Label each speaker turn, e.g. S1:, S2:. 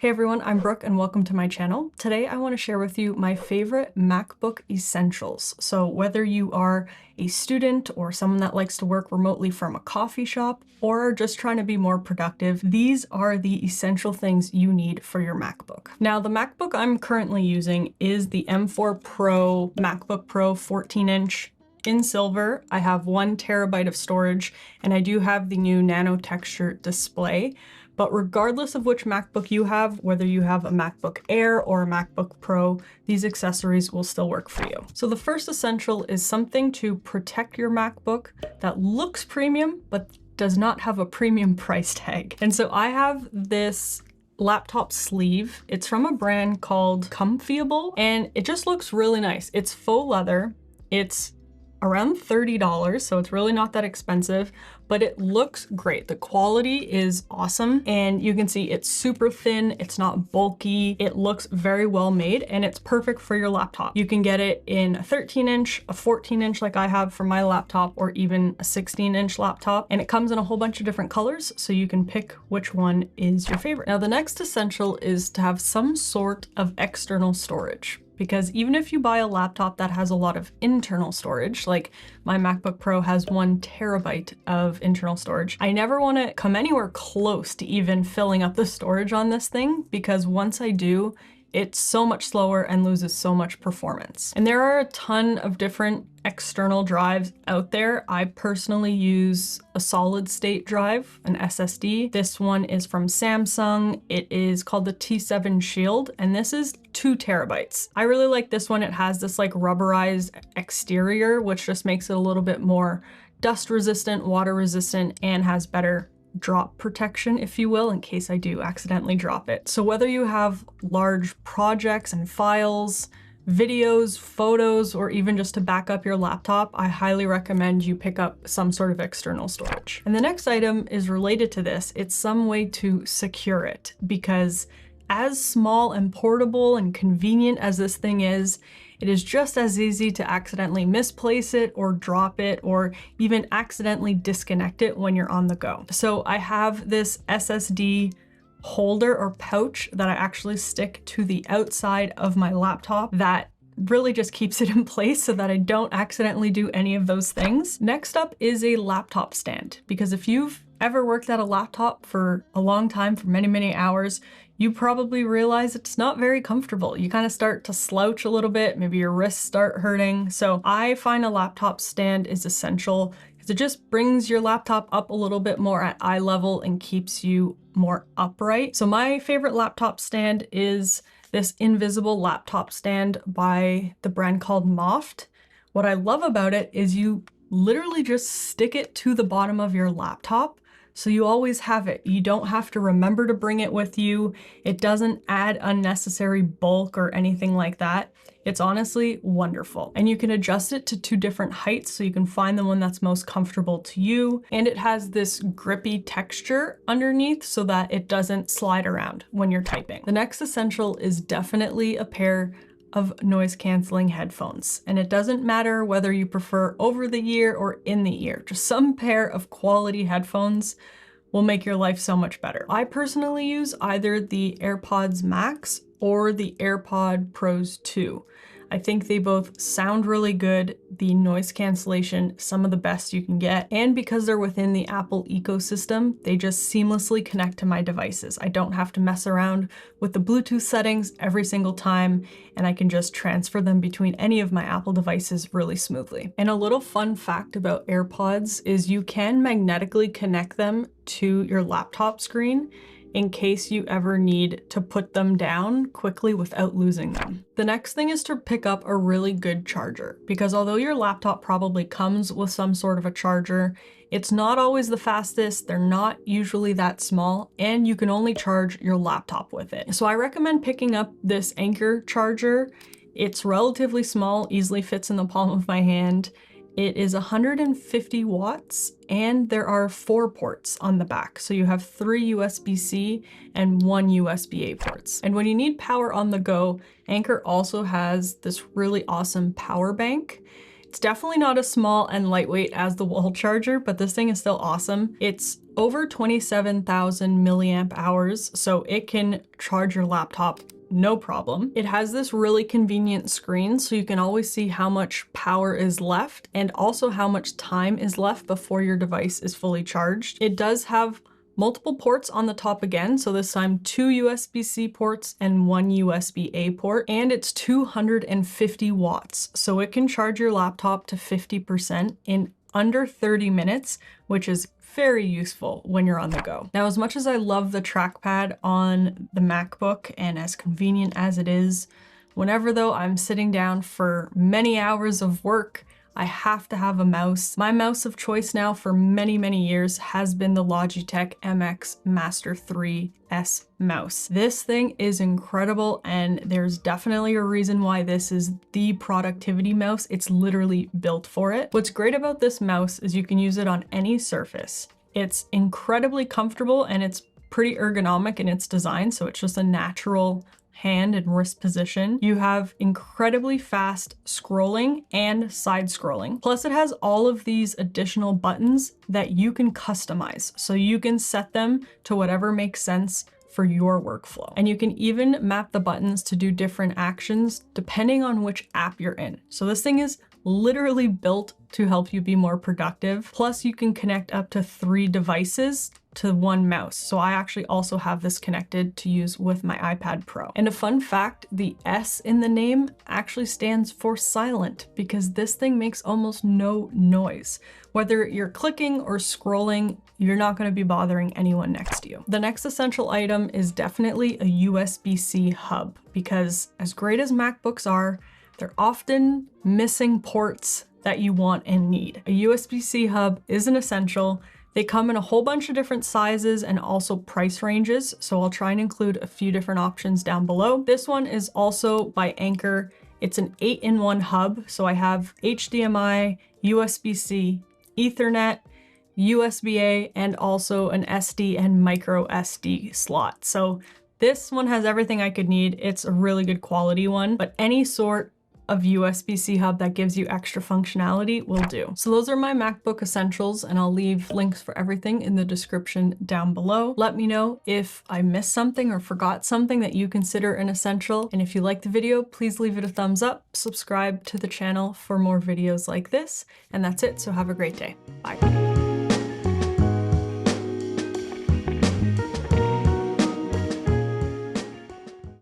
S1: Hey everyone, I'm Brooke and welcome to my channel. Today I want to share with you my favorite MacBook essentials. So whether you are a student or someone that likes to work remotely from a coffee shop or are just trying to be more productive, these are the essential things you need for your MacBook. Now the MacBook I'm currently using is the M4 Pro MacBook Pro 14-inch in silver. I have 1 terabyte of storage and I do have the new nano texture display. But regardless of which MacBook you have, whether you have a MacBook Air or a MacBook Pro, these accessories will still work for you. So the first essential is something to protect your MacBook that looks premium, but does not have a premium price tag. And so I have this laptop sleeve. It's from a brand called Comfyable, and it just looks really nice. It's faux leather. It's around $30, so it's really not that expensive, but it looks great. The quality is awesome, and you can see it's super thin, it's not bulky, it looks very well made, and it's perfect for your laptop. You can get it in a 13-inch, a 14-inch like I have for my laptop, or even a 16-inch laptop, and it comes in a whole bunch of different colors, so you can pick which one is your favorite. Now, the next essential is to have some sort of external storage. Because even if you buy a laptop that has a lot of internal storage, like my MacBook Pro has 1 terabyte of internal storage, I never want to come anywhere close to even filling up the storage on this thing, because once I do, it's so much slower and loses so much performance. And there are a ton of different external drives out there. I personally use a solid state drive, an SSD. This one is from Samsung. It is called the T7 Shield, and this is 2 terabytes. I really like this one. It has this like rubberized exterior, which just makes it a little bit more dust resistant, water resistant, and has better drop protection, if you will, in case I do accidentally drop it. So whether you have large projects and files, videos, photos, or even just to back up your laptop, I highly recommend you pick up some sort of external storage. And the next item is related to this. It's some way to secure it, because as small and portable and convenient as this thing is, it is just as easy to accidentally misplace it or drop it or even accidentally disconnect it when you're on the go. So I have this SSD holder or pouch that I actually stick to the outside of my laptop that really just keeps it in place so that I don't accidentally do any of those things. Next up is a laptop stand, because if you've ever worked at a laptop for a long time, for many, many hours, you probably realize it's not very comfortable. You kind of start to slouch a little bit, maybe your wrists start hurting. So I find a laptop stand is essential because it just brings your laptop up a little bit more at eye level and keeps you more upright. So my favorite laptop stand is this invisible laptop stand by the brand called Moft. What I love about it is you literally just stick it to the bottom of your laptop, so you always have it. You don't have to remember to bring it with you. It doesn't add unnecessary bulk or anything like that. It's honestly wonderful. And you can adjust it to 2 different heights, so you can find the one that's most comfortable to you. And it has this grippy texture underneath so that it doesn't slide around when you're typing. The next essential is definitely a pair of noise canceling headphones. And it doesn't matter whether you prefer over the ear or in the ear, just some pair of quality headphones will make your life so much better. I personally use either the AirPods Max or the AirPod Pros 2. I think they both sound really good. The noise cancellation, some of the best you can get. And because they're within the Apple ecosystem, they just seamlessly connect to my devices. I don't have to mess around with the Bluetooth settings every single time, and I can just transfer them between any of my Apple devices really smoothly. And a little fun fact about AirPods is you can magnetically connect them to your laptop screen in case you ever need to put them down quickly without losing them. The next thing is to pick up a really good charger, because although your laptop probably comes with some sort of a charger, it's not always the fastest, they're not usually that small, and you can only charge your laptop with it. So I recommend picking up this Anker charger. It's relatively small, easily fits in the palm of my hand. It is 150 watts and there are 4 ports on the back. So you have 3 USB-C and 1 USB-A ports. And when you need power on the go, Anker also has this really awesome power bank. It's definitely not as small and lightweight as the wall charger, but this thing is still awesome. It's over 27,000 milliamp hours, so it can charge your laptop no problem. It has this really convenient screen, so you can always see how much power is left and also how much time is left before your device is fully charged. It does have multiple ports on the top again, so this time 2 USB-C ports and 1 USB-A port, and it's 250 watts, so it can charge your laptop to 50% in under 30 minutes, which is very useful when you're on the go. Now, as much as I love the trackpad on the MacBook and as convenient as it is, whenever though I'm sitting down for many hours of work, I have to have a mouse. My mouse of choice now for many, many years has been the Logitech MX Master 3S mouse. This thing is incredible, and there's definitely a reason why this is the productivity mouse. It's literally built for it. What's great about this mouse is you can use it on any surface. It's incredibly comfortable and it's pretty ergonomic in its design, so it's just a natural hand and wrist position. You have incredibly fast scrolling and side scrolling. Plus it has all of these additional buttons that you can customize. So you can set them to whatever makes sense for your workflow. And you can even map the buttons to do different actions depending on which app you're in. So this thing is literally built to help you be more productive. Plus you can connect up to 3 devices to one mouse. So I actually also have this connected to use with my iPad Pro. And a fun fact, the S in the name actually stands for silent, because this thing makes almost no noise. Whether you're clicking or scrolling, you're not going to be bothering anyone next to you. The next essential item is definitely a USB-C hub, because as great as MacBooks are, they're often missing ports that you want and need. A USB-C hub is an essential. They come in a whole bunch of different sizes and also price ranges, so I'll try and include a few different options down below. This one is also by Anker. It's an 8-in-1 hub, so I have HDMI, USB-C, Ethernet, USB-A, and also an SD and micro SD slot. So this one has everything I could need. It's a really good quality one, but any sort of USB-C hub that gives you extra functionality will do. So those are my MacBook essentials, and I'll leave links for everything in the description down below. Let me know if I missed something or forgot something that you consider an essential. And if you liked the video, please leave it a thumbs up, subscribe to the channel for more videos like this. And that's it, so have a great day. Bye.